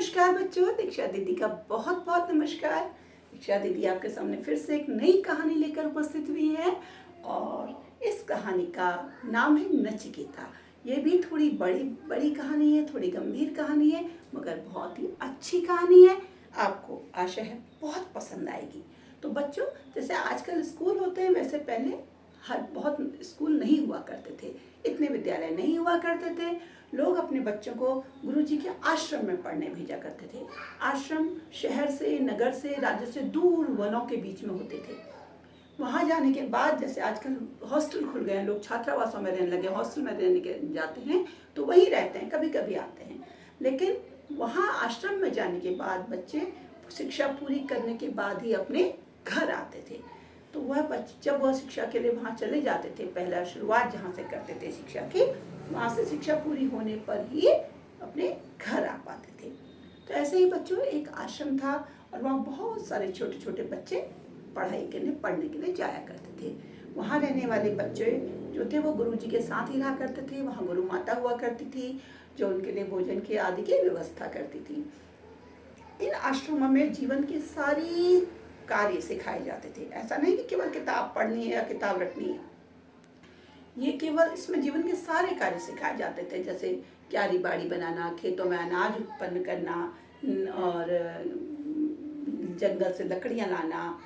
नमस्कार बच्चों, दीक्षा दीदी का बहुत बहुत नमस्कार। दीक्षा दीदी आपके सामने फिर से एक नई कहानी लेकर उपस्थित हुई है और इस कहानी का नाम है नचिकेता। ये भी थोड़ी बड़ी बड़ी कहानी है, थोड़ी गंभीर कहानी है, मगर बहुत ही अच्छी कहानी है। आपको आशा है बहुत पसंद आएगी। तो बच्चों, जैसे आजकल स्कूल होते हैं वैसे पहले बहुत स्कूल नहीं हुआ करते थे, इतने विद्यालय नहीं हुआ करते थे। लोग अपने बच्चों को गुरुजी के आश्रम में पढ़ने भेजा करते थे। आश्रम शहर से, नगर से, राज्य से दूर वनों के बीच में होते थे। वहाँ जाने के बाद जैसे आजकल हॉस्टल खुल गए हैं, लोग छात्रावासों में रहने लगे, हॉस्टल में रहने के जाते हैं तो वहीं रहते हैं, कभी कभी आते हैं। लेकिन वहाँ आश्रम में जाने के बाद बच्चे शिक्षा पूरी करने के बाद ही अपने घर आते थे। तो जब वह शिक्षा के लिए वहाँ चले जाते थे, पहला शुरुआत जहाँ से करते थे शिक्षा की, वहाँ से शिक्षा पूरी होने पर ही अपने घर आ पाते थे। तो ऐसे ही बच्चों एक आश्रम था और वहाँ बहुत सारे छोटे छोटे बच्चे पढ़ने के लिए जाया करते थे। वहाँ रहने वाले बच्चे जो थे वो गुरुजी के साथ ही रहा करते थे। वहाँ गुरु माता हुआ करती थी जो उनके लिए भोजन की आदि की व्यवस्था करती थी। इन आश्रमों में जीवन की सारी कार्य सिखाए जाते थे। ऐसा नहीं कि केवल किताब पढ़नी है या किताब रटनी है, ये केवल इसमें जीवन के सारे कार्य सिखाए जाते थे, जैसे क्यारी बाड़ी बनाना, खेतों में अनाज उत्पन्न करना और जंगल से लकड़ियाँ लाना,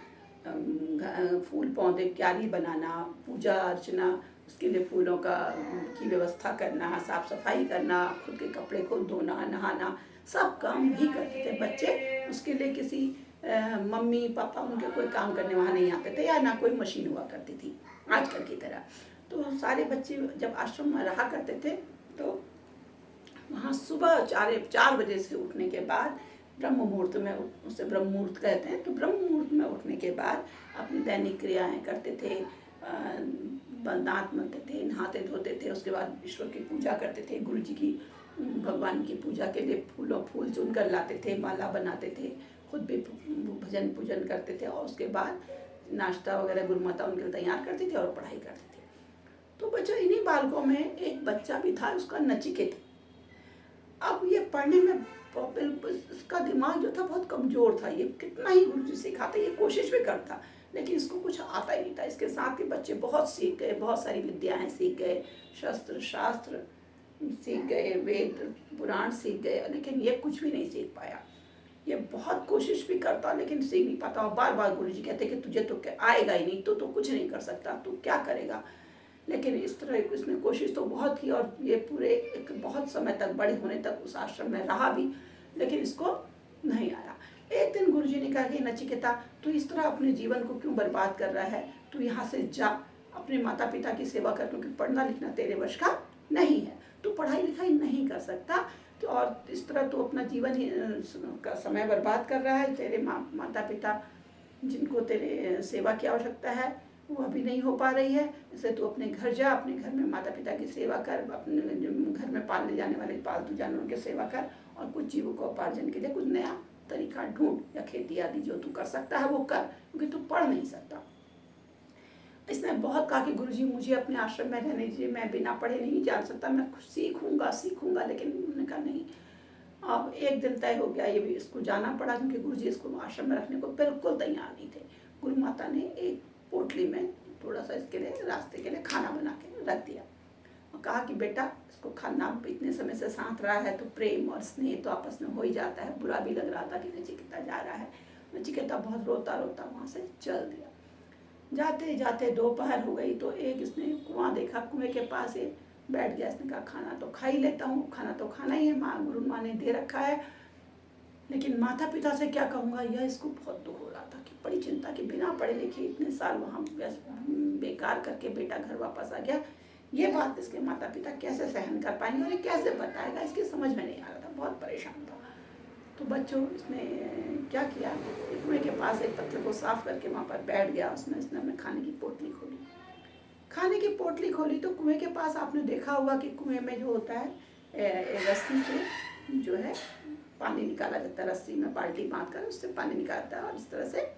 फूल पौधे क्यारी बनाना, पूजा अर्चना, उसके लिए फूलों की व्यवस्था करना, साफ सफाई करना, खुद के कपड़े खुद धोना, नहाना, सब काम भी करते थे बच्चे। उसके लिए किसी मम्मी पापा उनके कोई काम करने वहाँ नहीं आते थे या ना कोई मशीन हुआ करती थी आजकल की तरह। तो सारे बच्चे जब आश्रम में रहा करते थे तो वहाँ सुबह 4 बजे से उठने के बाद ब्रह्म मुहूर्त में, उसे ब्रह्म मुहूर्त कहते हैं, तो ब्रह्म मुहूर्त में उठने के बाद अपनी दैनिक क्रियाएं करते थे, दांत मलते थे, नहाते धोते थे, उसके बाद ईश्वर की पूजा करते थे, गुरु जी की भगवान की पूजा के लिए फूल चुन कर लाते थे, माला बनाते थे, खुद भी भजन पूजन करते थे और उसके बाद नाश्ता वगैरह गुरु माता उनके लिए तैयार करती थी और पढ़ाई करते थे। तो बच्चों, इन्हीं बालकों में एक बच्चा भी था, उसका नचिकेता। अब ये पढ़ने में इसका दिमाग जो था बहुत कमजोर था। ये कितना ही गुरुजी सिखाते, ये कोशिश भी करता, लेकिन इसको कुछ आता ही नहीं था। इसके साथ के बच्चे बहुत सीख गए, बहुत सारी विद्याएं सीख गए, शास्त्र सीख गए, वेद पुराण सीख गए, लेकिन ये कुछ भी नहीं सीख पाया। ये बहुत कोशिश भी करता लेकिन सीख नहीं पाता। और बार बार गुरुजी कहते कि तुझे तो आएगा ही नहीं, तो कुछ नहीं कर सकता, तू क्या करेगा। लेकिन इस तरह इसने कोशिश तो बहुत की और ये पूरे एक बहुत समय तक, बड़े होने तक उस आश्रम में रहा भी, लेकिन इसको नहीं आया। एक दिन गुरुजी ने कहा कि नचिकेता, तू इस तरह अपने जीवन को क्यों बर्बाद कर रहा है, तू यहाँ से जा, अपने माता पिता की सेवा कर, क्योंकि पढ़ना लिखना तेरे वश का नहीं है, तू पढ़ाई लिखाई नहीं कर सकता। तो और इस तरह तू अपना जीवन का समय बर्बाद कर रहा है। तेरे माता पिता जिनको तेरे सेवा की आवश्यकता है वो अभी नहीं हो पा रही है, इसलिए तू अपने घर जा, अपने घर में माता पिता की सेवा कर, अपने घर में पाले जाने वाले पालतू जानवरों की सेवा कर और कुछ जीविकोपार्जन के लिए कुछ नया तरीका ढूंढ या खेती आदि जो तू कर सकता है वो कर, क्योंकि तू पढ़ नहीं सकता। इसने बहुत कहा कि गुरुजी मुझे अपने आश्रम में रहने दीजिए, मैं बिना पढ़े नहीं जान सकता, मैं कुछ सीखूंगा, लेकिन उन्होंने कहा नहीं। अब एक दिन तय हो गया, ये भी इसको जाना पड़ा, क्योंकि गुरुजी इसको आश्रम में रखने को बिल्कुल तैयार नहीं थे। गुरु माता ने एक पोटली में थोड़ा सा इसके लिए रास्ते के लिए खाना बना के रख दिया और कहा कि बेटा, इसको खाना इतने समय से साथ रहा है तो प्रेम और स्नेह तो आपस में हो ही जाता है। बुरा भी लग रहा था कि नचिकेता जा रहा है। नचिकेता बहुत रोता रोता वहाँ से चल दिया। जाते जाते दोपहर हो गई तो एक इसने कुआं देखा, कुएं के पास ये बैठ गया। इसने कहा खाना तो खा ही लेता हूँ, खाना तो खाना ही है, गुरु माँ ने दे रखा है, लेकिन माता पिता से क्या कहूँगा। यह इसको बहुत दुख हो रहा था कि बड़ी चिंता कि बिना पढ़े लिखे इतने साल वहाँ बेकार करके बेटा घर वापस आ गया। ये बात इसके माता पिता कैसे सहन कर पाएंगे और ये कैसे बताएगा, इसकी समझ में नहीं आ रहा था, बहुत परेशान था। तो बच्चों, इसने क्या किया, कुएं के पास एक पत्थर को साफ करके वहाँ पर बैठ गया। इसने अपने खाने की पोटली खोली। खाने की पोटली खोली तो कुएं के पास आपने देखा होगा कि कुएं में जो होता है रस्सी से जो है पानी निकाला जाता है, रस्सी में बाल्टी बांध कर उससे पानी निकालता है। और इस तरह से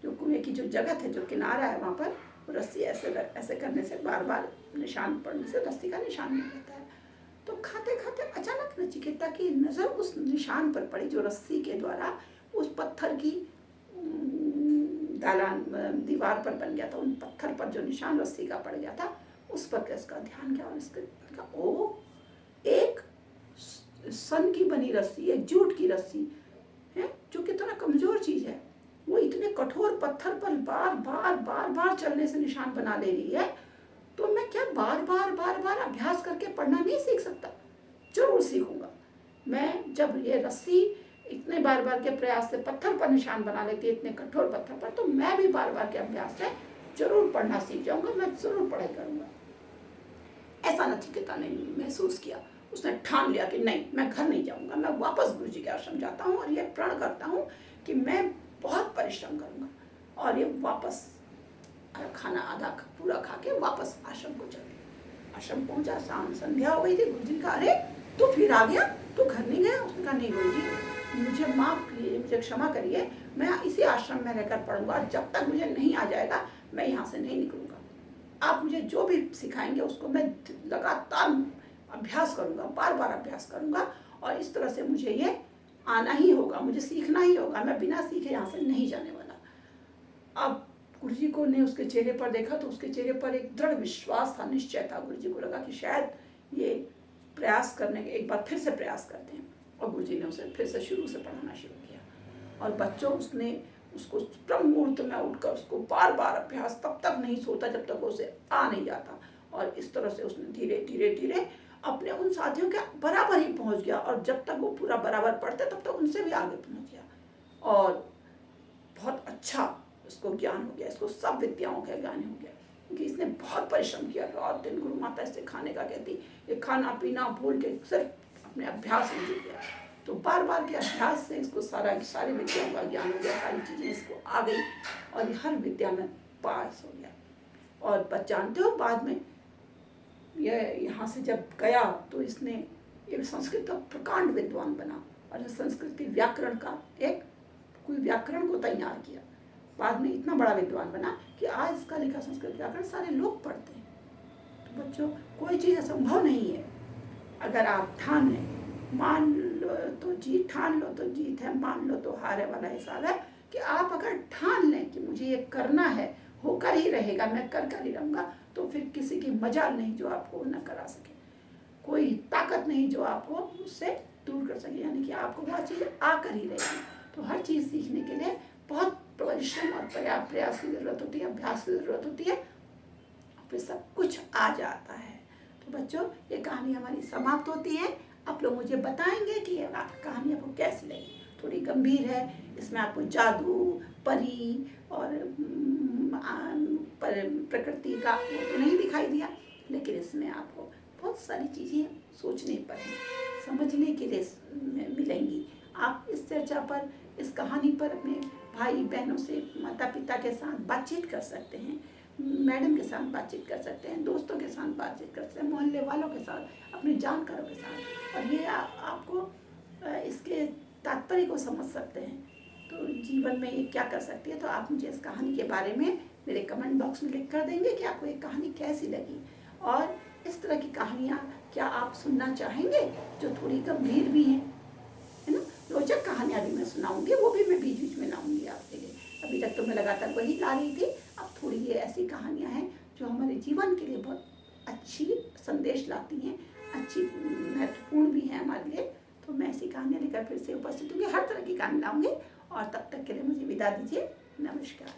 जो कुएं की जो जगह है, जो किनारा है, वहाँ पर रस्सी ऐसे करने से बार बार निशान पड़ने से रस्सी का निशान नहीं रहता है। तो खाते खाते अचानक नचिकेता की नज़र उस निशान पर पड़ी जो रस्सी के द्वारा उस पत्थर की दालान दीवार पर बन गया था। उन पत्थर पर जो निशान रस्सी का पड़ गया था उस पर उसका ध्यान गया और इसका ओ एक सन की बनी रस्सी, एक जूट की रस्सी है जो कितना कमजोर चीज है, वो इतने कठोर पत्थर पर बार बार बार बार चलने से निशान बना ले रही है। तो मैं क्या बार बार अभ्यास करके पढ़ना नहीं सीख सकता? जरूर सीखूंगा। मैं जब ये रस्सी इतने बार बार के प्रयास से पत्थर पर निशान बना लेती है, इतने कठोर पत्थर पर, तो मैं भी बार बार के अभ्यास से जरूर पढ़ना सीख जाऊंगा, मैं जरूर पढ़ाई करूंगा। ऐसा नचिकेता ने महसूस किया। उसने ठान लिया कि नहीं, मैं घर नहीं जाऊंगा, मैं वापस गुरु जी के आश्रम जाता हूँ और ये प्रण करता हूँ कि मैं बहुत परिश्रम करूंगा। और ये वापस खाना आधा पूरा खा के वापस आश्रम को चल गया। आश्रम पहुंचा, शाम संध्या हो गई थी। गुरु जी कहा, अरे तू फिर आ गया, तू घर नहीं गया? उसने कहा, नहीं गुरु जी, मुझे माफ कीजिए, मुझे क्षमा करिए, मैं इसी आश्रम में रहकर पढ़ूंगा। जब तक मुझे नहीं आ जाएगा मैं यहाँ से नहीं निकलूंगा। आप मुझे जो भी सिखाएंगे उसको मैं लगातार अभ्यास करूंगा, बार बार अभ्यास करूंगा, और इस तरह से मुझे ये आना ही होगा, मुझे सीखना ही होगा, मैं बिना सीखे यहाँ से नहीं जाने वाला। अब गुरुजी को ने उसके चेहरे पर देखा तो उसके चेहरे पर एक दृढ़ विश्वास था, निश्चय था। गुरुजी को लगा कि शायद ये प्रयास करने के एक बार फिर से प्रयास करते हैं, और गुरुजी ने उसे फिर से शुरू से पढ़ाना शुरू किया। और बच्चों उसने उसको ब्रह्म मुहूर्त में उठकर उसको बार बार अभ्यास, तब तक नहीं सोता जब तक उसे आ नहीं जाता। और इस तरह से उसने धीरे धीरे धीरे अपने उन साथियों के बराबर ही पहुंच गया, और जब तक वो पूरा बराबर पढ़ते तब तक उनसे भी आगे पहुंच गया। और बहुत अच्छा उसको ज्ञान हो गया, इसको सब विद्याओं का ज्ञान हो गया, क्योंकि इसने बहुत परिश्रम किया। रात दिन गुरु माता इससे खाने का कहती, ये खाना पीना भूल के सिर्फ अपने अभ्यास में जुट गया। तो बार बार के अभ्यास से इसको सारी विद्याओं का ज्ञान हो गया, सारी चीज़ें इसको आ गई, और हर विद्या में पास हो गया। और बस जानते हो, बाद में यह यहाँ से जब गया तो इसने ये संस्कृत का प्रकांड विद्वान बना, और संस्कृत के व्याकरण का एक कोई व्याकरण को तैयार किया। बाद में इतना बड़ा विद्वान बना कि आज इसका लिखा संस्कृत व्याकरण सारे लोग पढ़ते हैं। तो बच्चों, कोई चीज़ असंभव नहीं है अगर आप ठान लें। मान लो तो जीत, ठान लो तो जीत है, मान लो तो हार है वाला हिसाब है कि आप अगर ठान लें कि मुझे ये करना है, होकर ही रहेगा, मैं कर ही रहूँगा, तो फिर किसी की मजाल नहीं जो आपको न करा सके, कोई ताकत नहीं जो आपको उससे दूर कर सके, यानी कि आपको वह चीज़ आकर ही रहेगी। तो हर चीज़ सीखने के लिए बहुत परिश्रम और पर्याप्त प्रयास की ज़रूरत होती है, अभ्यास की ज़रूरत होती है, फिर सब कुछ आ जाता है। तो बच्चों, ये कहानी हमारी समाप्त होती है। आप लोग मुझे बताएंगे कि ये कहानी आपको कैसी लगी। थोड़ी गंभीर है, इसमें आपको जादू, परी और प्रकृति का वो तो नहीं दिखाई दिया, लेकिन इसमें आपको बहुत सारी चीज़ें सोचने पर हैं, समझने के लिए मिलेंगी। आप इस चर्चा पर, इस कहानी पर अपने भाई बहनों से, माता पिता के साथ बातचीत कर सकते हैं, मैडम के साथ बातचीत कर सकते हैं, दोस्तों के साथ बातचीत कर सकते हैं, मोहल्ले वालों के साथ, अपने जानकारों के साथ, और ये आपको इसके तात्पर्य को समझ सकते हैं। तो जीवन में ये क्या कर सकती है, तो आप मुझे इस कहानी के बारे में मेरे कमेंट बॉक्स में लिख कर देंगे कि आपको ये कहानी कैसी लगी, और इस तरह की कहानियाँ क्या आप सुनना चाहेंगे जो थोड़ी गंभीर भी हैं, है ना। रोचक कहानियाँ भी मैं सुनाऊंगी, वो भी मैं बीच बीच में लाऊंगी आपके लिए। अभी तक तो मैं लगातार वही ला रही थी, अब थोड़ी ये ऐसी कहानियाँ हैं जो हमारे जीवन के लिए बहुत अच्छी संदेश लाती हैं, अच्छी महत्वपूर्ण भी हैं हमारे लिए। तो मैं ऐसी कहानियाँ लेकर फिर से उपस्थित होंगी, हर तरह की कहानी लाऊंगी, और तब तक के लिए मुझे विदा दीजिए। नमस्कार।